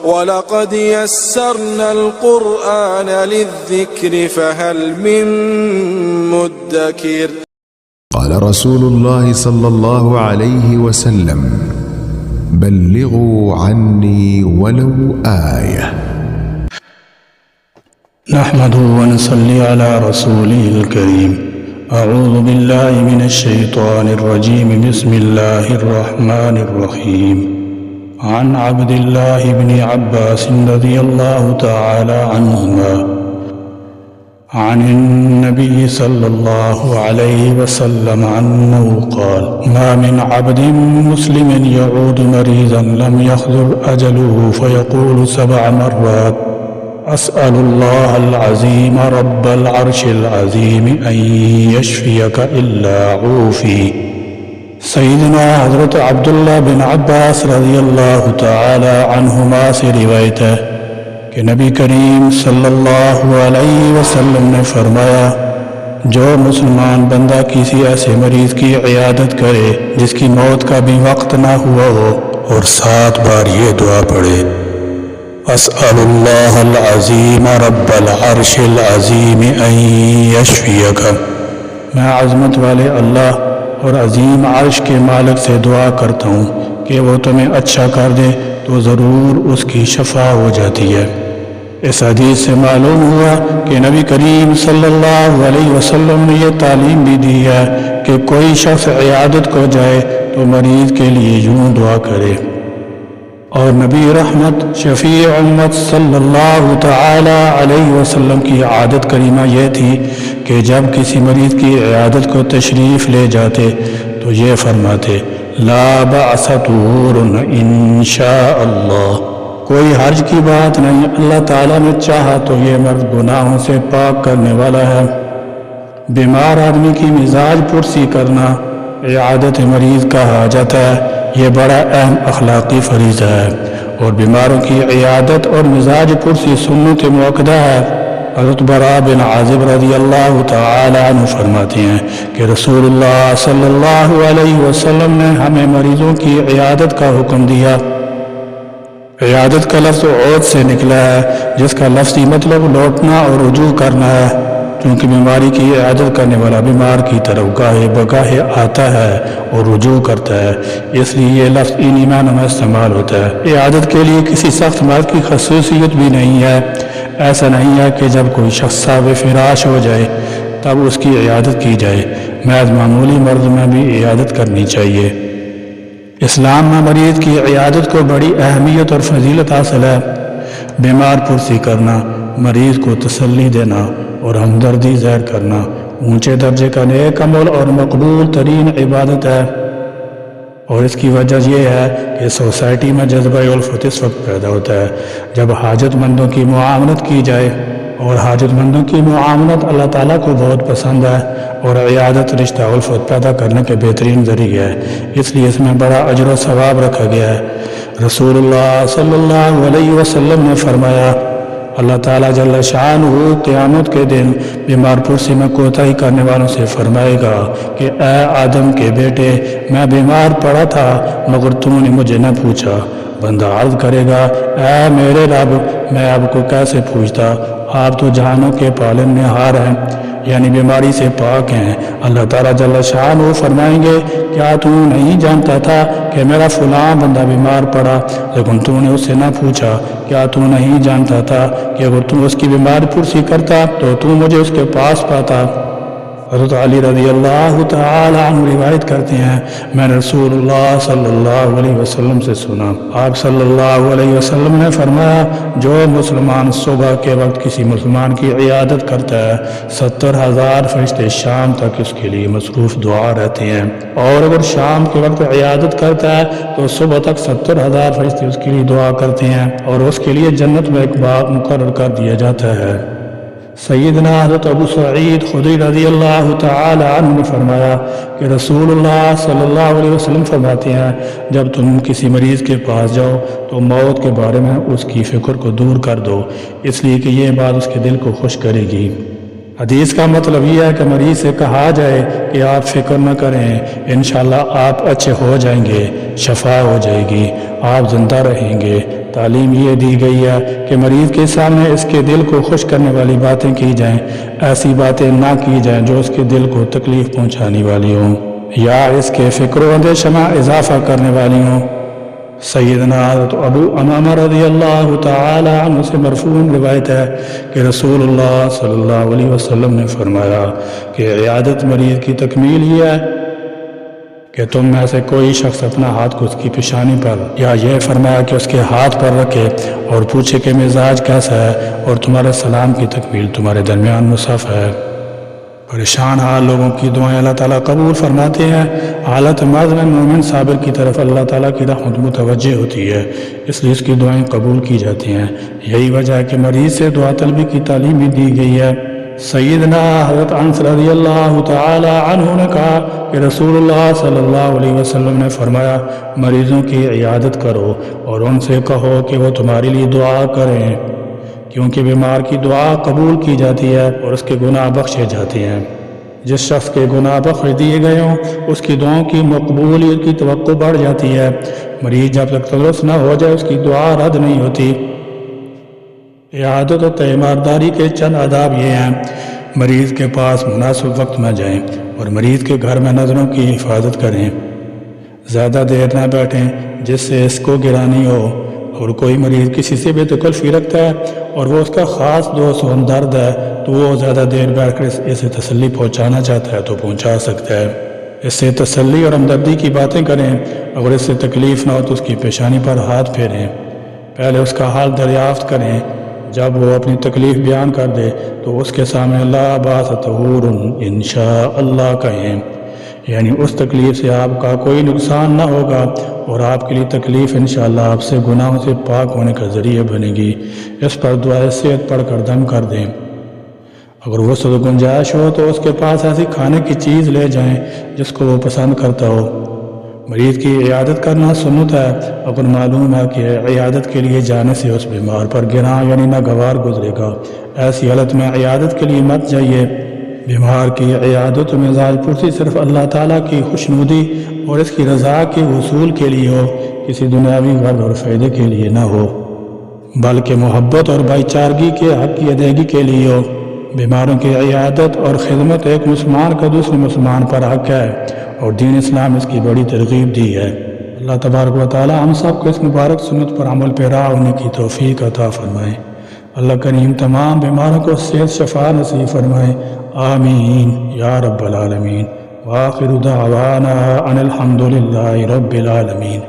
وَلَقَدْ يَسَّرْنَا الْقُرْآنَ لِلذِّكْرِ فَهَلْ مِن مُّدَّكِرٍ. قال رسول الله صلى الله عليه وسلم: بلغوا عني ولو آية. نحمده ونصلي على رسوله الكريم. أعوذ بالله من الشيطان الرجيم. بسم الله الرحمن الرحيم. عن عبد الله بن عباس رضي الله تعالى عنهما عن النبي صلى الله عليه وسلم أنه قال: ما من عبد مسلم يعود مريضا لم يحضر أجله فيقول 7 مرات: أسأل الله العظيم رب العرش العظيم أن يشفيك إلا عوفي. سیدنا حضرت عبداللہ بن عباس رضی اللہ تعالی عنہما سے روایت ہے کہ نبی کریم صلی اللہ علیہ وسلم نے فرمایا: جو مسلمان بندہ کسی ایسے مریض کی عیادت کرے جس کی موت کا بھی وقت نہ ہوا ہو اور 7 بار یہ دعا پڑھے: اسأل اللہ العظیم رب العرش العظیم ان یشفیک، میں عظمت والے اللہ اور عظیم عرش کے مالک سے دعا کرتا ہوں کہ وہ تمہیں اچھا کر دے، تو ضرور اس کی شفا ہو جاتی ہے۔ اس حدیث سے معلوم ہوا کہ نبی کریم صلی اللہ علیہ وسلم نے یہ تعلیم بھی دی ہے کہ کوئی شخص عیادت کو جائے تو مریض کے لیے یوں دعا کرے۔ اور نبی رحمت شفیع امت صلی اللہ تعالی علیہ وسلم کی عادت کریمہ یہ تھی کہ جب کسی مریض کی عیادت کو تشریف لے جاتے تو یہ فرماتے: لا بأس طہور ان شاء اللہ، کوئی حرج کی بات نہیں، اللہ تعالیٰ نے چاہا تو یہ مرد گناہوں سے پاک کرنے والا ہے۔ بیمار آدمی کی مزاج پرسی کرنا عیادت مریض کا حاجت ہے، یہ بڑا اہم اخلاقی فریضہ ہے، اور بیماروں کی عیادت اور مزاج پرسی سنت مؤکدہ ہے۔ حضرت براء بن عازب رضی اللہ تعالی عنہ فرماتے ہیں کہ رسول اللہ صلی اللہ علیہ وسلم نے ہمیں مریضوں کی عیادت کا حکم دیا۔ عیادت کا لفظ عود سے نکلا ہے، جس کا لفظی مطلب لوٹنا اور رجوع کرنا ہے، کیونکہ بیماری کی عیادت کرنے والا بیمار کی طرف گاہے بگاہے آتا ہے اور رجوع کرتا ہے، اس لیے یہ لفظ انہی معنوں میں استعمال ہوتا ہے۔ عیادت کے لیے کسی سخت مرض کی خصوصیت بھی نہیں ہے۔ ایسا نہیں ہے کہ جب کوئی شخص صاحب فراش ہو جائے تب اس کی عیادت کی جائے، محض معمولی مرض میں بھی عیادت کرنی چاہیے۔ اسلام میں مریض کی عیادت کو بڑی اہمیت اور فضیلت حاصل ہے۔ بیمار پرسی کرنا، مریض کو تسلی دینا اور ہمدردی ظاہر کرنا اونچے درجے کا نیک عمل اور مقبول ترین عبادت ہے، اور اس کی وجہ یہ ہے کہ سوسائٹی میں جذبہ الفت اس وقت پیدا ہوتا ہے جب حاجت مندوں کی معاونت کی جائے، اور حاجت مندوں کی معاونت اللہ تعالیٰ کو بہت پسند ہے، اور عیادت رشتہ الفت پیدا کرنے کے بہترین ذریعہ ہے، اس لیے اس میں بڑا اجر و ثواب رکھا گیا ہے۔ رسول اللہ صلی اللہ علیہ وسلم نے فرمایا: اللہ تعالیٰ جل شانہ قیامت کے دن بیمار پرسی میں کوتاہی کرنے والوں سے فرمائے گا کہ اے آدم کے بیٹے، میں بیمار پڑا تھا مگر تم نے مجھے نہ پوچھا۔ بندہ عرض کرے گا: اے میرے رب، میں آپ کو کیسے پوچھتا، آپ تو جہانوں کے پالنہار ہیں، یعنی بیماری سے پاک ہیں۔ اللہ تعالیٰ جل شانہ فرمائیں گے: کیا تو نہیں جانتا تھا کہ میرا فلاں بندہ بیمار پڑا لیکن تو نے اس سے نہ پوچھا؟ کیا تو نہیں جانتا تھا کہ اگر تم اس کی بیماری پرسی کرتا تو تو مجھے اس کے پاس پاتا؟ حضرت علی رضی اللہ تعالی عنہ روایت کرتے ہیں: میں نے رسول اللہ صلی اللہ علیہ وسلم سے سنا، آپ صلی اللہ علیہ وسلم نے فرمایا: جو مسلمان صبح کے وقت کسی مسلمان کی عیادت کرتا ہے 70,000 فرشتے شام تک اس کے لیے مصروف دعا رہتے ہیں، اور اگر شام کے وقت عیادت کرتا ہے تو صبح تک 70,000 فرشتے اس کے لیے دعا کرتے ہیں، اور اس کے لیے جنت میں ایک باغ مقرر کر دیا جاتا ہے۔ سیدنا حضرت ابو سعید خدری رضی اللہ تعالی عنہ نے فرمایا کہ رسول اللہ صلی اللہ علیہ وسلم فرماتے ہیں: جب تم کسی مریض کے پاس جاؤ تو موت کے بارے میں اس کی فکر کو دور کر دو، اس لیے کہ یہ بات اس کے دل کو خوش کرے گی۔ حدیث کا مطلب یہ ہے کہ مریض سے کہا جائے کہ آپ فکر نہ کریں، انشاءاللہ آپ اچھے ہو جائیں گے، شفا ہو جائے گی، آپ زندہ رہیں گے، تعلیم یہ دی گئی ہے کہ مریض کے سامنے اس کے دل کو خوش کرنے والی باتیں کی جائیں، ایسی باتیں نہ کی جائیں جو اس کے دل کو تکلیف پہنچانے والی ہوں یا اس کے فکر و اندیشہ میں اضافہ کرنے والی ہوں۔ سیدنا حضرت ابو امامہ رضی اللہ تعالی عنہ سے مرفوع روایت ہے کہ رسول اللہ صلی اللہ علیہ وسلم نے فرمایا کہ عیادت مریض کی تکمیل یہ ہے کہ تم میں سے کوئی شخص اپنا ہاتھ کو اس کی پیشانی پر، یا یہ فرمایا کہ اس کے ہاتھ پر رکھے اور پوچھے کہ مزاج کیسا ہے، اور تمہارے سلام کی تکمیل تمہارے درمیان مصحف ہے۔ پریشان حال لوگوں کی دعائیں اللہ تعالیٰ قبول فرماتے ہیں۔ حالت مرض میں مومن صابر کی طرف اللہ تعالیٰ کی رحمت متوجہ ہوتی ہے، اس لیے اس کی دعائیں قبول کی جاتی ہیں۔ یہی وجہ ہے کہ مریض سے دعا طلبی کی تعلیم بھی دی گئی ہے۔ سیدنا حضرت انس رضی اللہ تعالی عنہ نے کہا کہ رسول اللہ صلی اللہ علیہ وسلم نے فرمایا، مریضوں کی عیادت کرو اور ان سے کہو کہ وہ تمہارے لیے دعا کریں، کیونکہ بیمار کی دعا قبول کی جاتی ہے اور اس کے گناہ بخشے جاتے ہیں۔ جس شخص کے گناہ بخش دیے گئے ہوں اس کی دعاؤں کی مقبولیت کی توقع بڑھ جاتی ہے۔ مریض جب تک تندرست نہ ہو جائے اس کی دعا رد نہیں ہوتی۔ عیادت و تیمارداری کے چند آداب یہ ہیں: مریض کے پاس مناسب وقت میں جائیں اور مریض کے گھر میں نظروں کی حفاظت کریں۔ زیادہ دیر نہ بیٹھیں جس سے اس کو گرانی ہو، اور کوئی مریض کسی سے بے تکلفی رکھتا ہے اور وہ اس کا خاص دوست و ہمدرد ہے تو وہ زیادہ دیر بیٹھ کر اسے تسلی پہنچانا چاہتا ہے تو پہنچا سکتا ہے۔ اس سے تسلی اور ہمدردی کی باتیں کریں۔ اگر اس سے تکلیف نہ ہو تو اس کی پیشانی پر ہاتھ پھیریں، پہلے اس کا حال دریافت کریں۔ جب وہ اپنی تکلیف بیان کر دے تو اس کے سامنے لا باس طہور انشاء اللہ کہیں، یعنی اس تکلیف سے آپ کا کوئی نقصان نہ ہوگا اور آپ کے لیے تکلیف انشاءاللہ آپ سے گناہوں سے پاک ہونے کا ذریعہ بنے گی۔ اس پر دعائے صحت پڑھ کر دم کر دیں۔ اگر وسعت و گنجائش ہو تو اس کے پاس ایسی کھانے کی چیز لے جائیں جس کو وہ پسند کرتا ہو۔ مریض کی عیادت کرنا سنت ہے۔ اگر معلوم ہے کہ عیادت کے لیے جانے سے اس بیمار پر گراں یعنی ناگوار گزرے گا، ایسی حالت میں عیادت کے لیے مت جائیے۔ بیمار کی عیادت و مزاج پرسی صرف اللہ تعالیٰ کی خوشنودی اور اس کی رضا کے حصول کے لیے ہو، کسی دنیاوی غرض اور فائدے کے لیے نہ ہو، بلکہ محبت اور بھائی چارگی کے حق کی ادائیگی کے لیے ہو۔ بیماروں کی عیادت اور خدمت ایک مسلمان کا دوسرے مسلمان پر حق ہے اور دین اسلام اس کی بڑی ترغیب دی ہے۔ اللہ تبارک و تعالی ہم سب کو اس مبارک سنت پر عمل پیرا ہونے کی توفیق عطا فرمائے۔ اللہ کریم تمام بیماروں کو صحت شفا نصیب فرمائے، آمین یا رب العالمین۔ وآخر دعوانا ان الحمد للہ رب العالمین۔